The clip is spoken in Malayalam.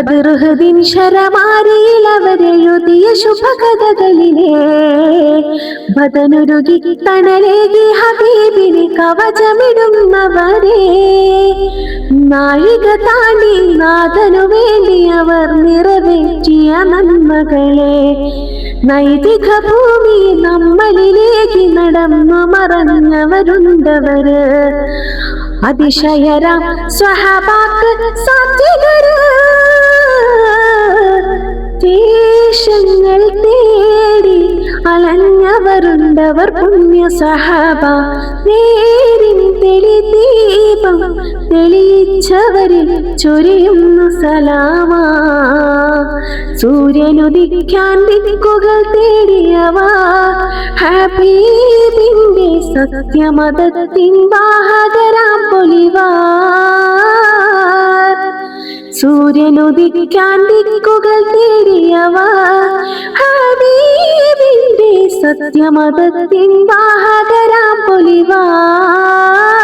ബദറുഹദിൻ ശരമാരിയിൽ അവരെഴുതിയ ശുഭകഥകളിലെ ബദനുരുകി തണലേകി ഹബീബിന് കവചമിടുന്നവരെ നാഴിക താണ്ടി നാഥനു വേണ്ടി അവർ നിറവേറ്റിയ നന്മകളെ നൈതിക ഭൂമി നമ്മളിലേക്ക് നടന്നു മറഞ്ഞവരുണ്ടവര് അതിശയരാം സ്വഹാബാക്ക് സാത്വികര് ദേശങ്ങൾ തേടി അലഞ്ഞവരുണ്ടവർ പുണ്യ സഹാബ നേരിൻ തെളി ദീപം തെളിയിച്ചവരിൽ ചൊരിയുന്നു സലാമാ സൂര്യനുദിക്കാൻ ദിക്കുകൾ തേടിയവ ഹബീബിന്റെ സത്യമതത്തിൻ വാഹകരാം പൊലിവാർ സൂര്യനുദിക്കാൻ ദിക്കുകൾ തേടിയവ ഹബീബിന്റെ സത്യമതത്തിൻ വാഹകരാം പൊലിവാർ